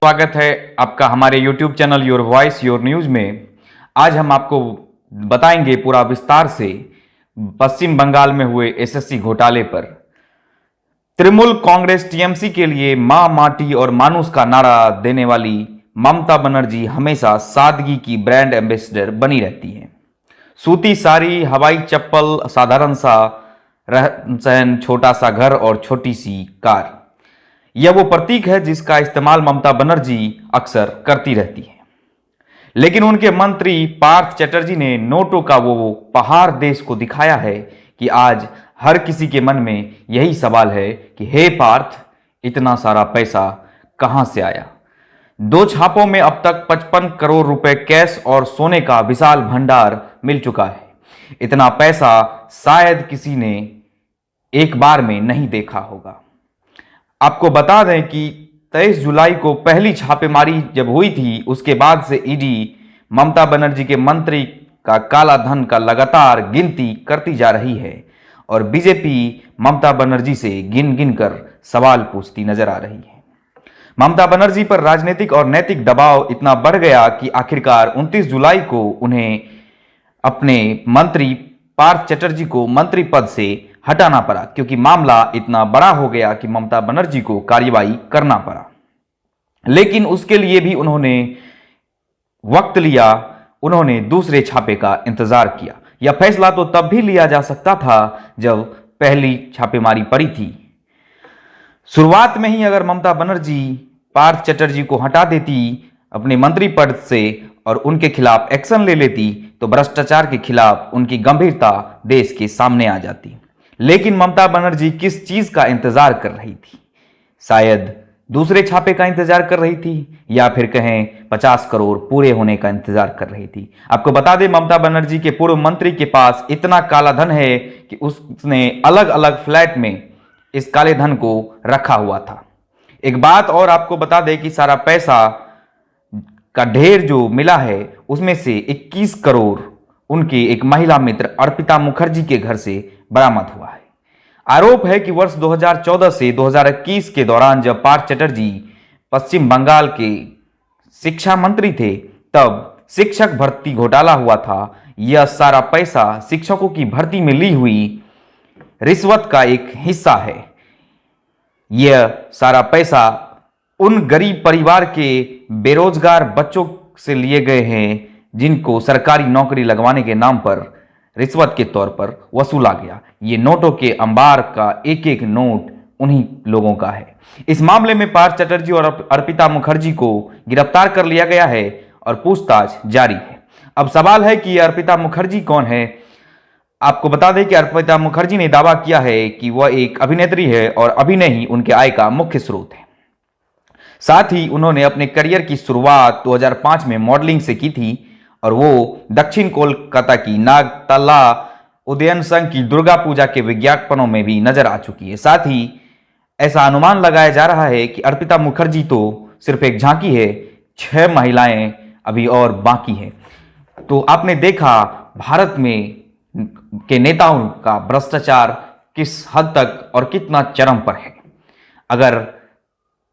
स्वागत है आपका हमारे YouTube channel your voice your news में। आज हम आपको बताएंगे पूरा विस्तार से पश्चिम बंगाल में हुए एसएससी घोटाले पर। तृणमूल कांग्रेस टीएमसी के लिए मां माटी और मानुष का नारा देने वाली ममता बनर्जी हमेशा सादगी की ब्रांड एम्बेसडर बनी रहती हैं। सूती साड़ी, हवाई चप्पल, साधारण सा रहन सहन, छोटा सा घर और छोटी सी कार, यह वो प्रतीक है जिसका इस्तेमाल ममता बनर्जी अक्सर करती रहती है। लेकिन उनके मंत्री पार्थ चटर्जी ने नोटों का वो पहाड़ देश को दिखाया है कि आज हर किसी के मन में यही सवाल है कि हे पार्थ, इतना सारा पैसा कहां से आया। 2 छापों में अब तक 55 करोड़ रुपए कैश और सोने का विशाल भंडार मिल चुका है। इतना पैसा शायद किसी ने एक बार में नहीं देखा होगा। आपको बता दें कि 23 जुलाई को पहली छापेमारी जब हुई थी, उसके बाद से ईडी ममता बनर्जी के मंत्री का काला धन का लगातार गिनती करती जा रही है और बीजेपी ममता बनर्जी से गिन गिन कर सवाल पूछती नजर आ रही है। ममता बनर्जी पर राजनीतिक और नैतिक दबाव इतना बढ़ गया कि आखिरकार 29 जुलाई को उन्हें अपने मंत्री पार्थ चटर्जी को मंत्री पद से हटाना पड़ा, क्योंकि मामला इतना बड़ा हो गया कि ममता बनर्जी को कार्रवाई करना पड़ा। लेकिन उसके लिए भी उन्होंने वक्त लिया, उन्होंने दूसरे छापे का इंतजार किया। यह फैसला तो तब भी लिया जा सकता था जब पहली छापेमारी पड़ी थी। शुरुआत में ही अगर ममता बनर्जी पार्थ चटर्जी को हटा देती अपने मंत्री पद से और उनके खिलाफ एक्शन ले लेती, तो भ्रष्टाचार के खिलाफ उनकी गंभीरता देश के सामने आ जाती। लेकिन ममता बनर्जी किस चीज का इंतजार कर रही थी? शायद दूसरे छापे का इंतजार कर रही थी, या फिर कहें 50 करोड़ पूरे होने का इंतजार कर रही थी। आपको बता दें, ममता बनर्जी के पूर्व मंत्री के पास इतना काला धन है कि उसने अलग अलग फ्लैट में इस काले धन को रखा हुआ था। एक बात और आपको बता दें कि सारा पैसा का ढेर जो मिला है, उसमें से 21 करोड़ उनके एक महिला मित्र अर्पिता मुखर्जी के घर से बरामद हुआ है। आरोप है कि वर्ष 2014 से 2021 के दौरान जब पार्थ चटर्जी पश्चिम बंगाल के शिक्षा मंत्री थे, तब शिक्षक भर्ती घोटाला हुआ था। यह सारा पैसा शिक्षकों की भर्ती में ली हुई रिश्वत का एक हिस्सा है। यह सारा पैसा उन गरीब परिवार के बेरोजगार बच्चों से लिए गए हैं जिनको सरकारी नौकरी लगवाने के नाम पर रिश्वत के तौर पर वसूला गया। ये नोटों के अंबार का एक एक नोट उन्हीं लोगों का है। इस मामले में पार्थ चटर्जी और अर्पिता मुखर्जी को गिरफ्तार कर लिया गया है और पूछताछ जारी है। अब सवाल है कि अर्पिता मुखर्जी कौन है। आपको बता दें कि अर्पिता मुखर्जी ने दावा किया है कि वह एक अभिनेत्री है और अभिनय ही उनके आय का मुख्य स्रोत है। साथ ही उन्होंने अपने करियर की शुरुआत 2005 में मॉडलिंग से की थी और वो दक्षिण कोलकाता की नागतला उदयन संघ की दुर्गा पूजा के विज्ञापनों में भी नजर आ चुकी है। साथ ही ऐसा अनुमान लगाया जा रहा है कि अर्पिता मुखर्जी तो सिर्फ एक झांकी है, 6 महिलाएं अभी और बाकी हैं। तो आपने देखा भारत में के नेताओं का भ्रष्टाचार किस हद तक और कितना चरम पर है। अगर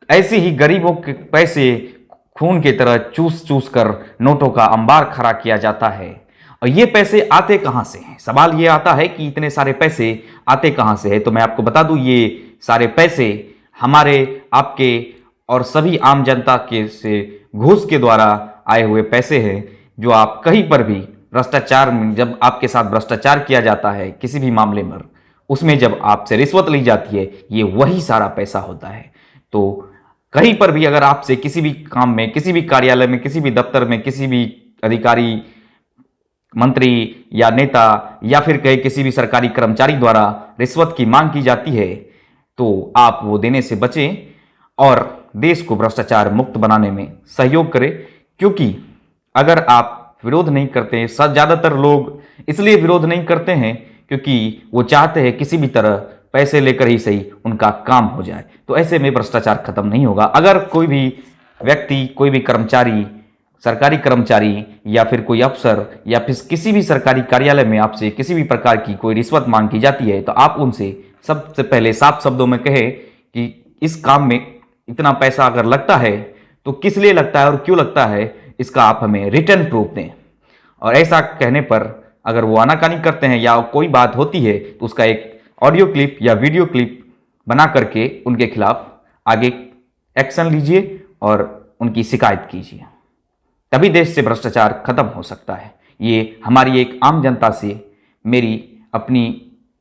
ऐसे ही गरीबों के पैसे खून की तरह चूस चूस कर नोटों का अंबार खड़ा किया जाता है, और ये पैसे आते कहां से हैं? सवाल ये आता है कि इतने सारे पैसे आते कहां से हैं। तो मैं आपको बता दूं, ये सारे पैसे हमारे, आपके और सभी आम जनता के से घूस के द्वारा आए हुए पैसे हैं, जो आप कहीं पर भी भ्रष्टाचार में, जब आपके साथ भ्रष्टाचार किया जाता है किसी भी मामले में, उसमें जब आपसे रिश्वत ली जाती है, ये वही सारा पैसा होता है। तो कहीं पर भी अगर आपसे किसी भी काम में, किसी भी कार्यालय में, किसी भी दफ्तर में, किसी भी अधिकारी, मंत्री या नेता या फिर कहीं किसी भी सरकारी कर्मचारी द्वारा रिश्वत की मांग की जाती है, तो आप वो देने से बचें और देश को भ्रष्टाचार मुक्त बनाने में सहयोग करें। क्योंकि अगर आप विरोध नहीं करते, ज़्यादातर लोग इसलिए विरोध नहीं करते हैं क्योंकि वो चाहते हैं किसी भी तरह पैसे लेकर ही सही उनका काम हो जाए। तो ऐसे में भ्रष्टाचार खत्म नहीं होगा। अगर कोई भी व्यक्ति, कोई भी कर्मचारी, सरकारी कर्मचारी या फिर कोई अफसर या फिर किसी भी सरकारी कार्यालय में आपसे किसी भी प्रकार की कोई रिश्वत मांग की जाती है, तो आप उनसे सबसे पहले साफ शब्दों में कहें कि इस काम में इतना पैसा अगर लगता है तो किस लिए लगता है और क्यों लगता है, इसका आप हमें रिटर्न प्रूफ दें। और ऐसा कहने पर अगर वो आनाकानी करते हैं या कोई बात होती है तो उसका एक ऑडियो क्लिप या वीडियो क्लिप बना करके उनके खिलाफ आगे एक्शन लीजिए और उनकी शिकायत कीजिए। तभी देश से भ्रष्टाचार खत्म हो सकता है। ये हमारी एक आम जनता से मेरी अपनी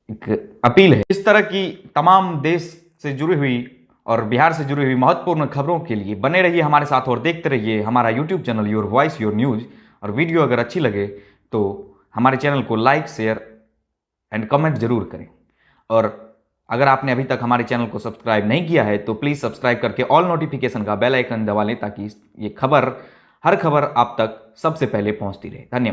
एक अपील है। इस तरह की तमाम देश से जुड़ी हुई और बिहार से जुड़ी हुई महत्वपूर्ण खबरों के लिए बने रहिए हमारे साथ और देखते रहिए हमारा YouTube channel your voice your news. और वीडियो अगर अच्छी लगे तो हमारे चैनल को लाइक शेयर एंड कमेंट जरूर करें। और अगर आपने अभी तक हमारे चैनल को सब्सक्राइब नहीं किया है तो प्लीज़ सब्सक्राइब करके ऑल नोटिफिकेशन का बेल आइकन दबा लें ताकि ये हर खबर आप तक सबसे पहले पहुंचती रहे। धन्यवाद।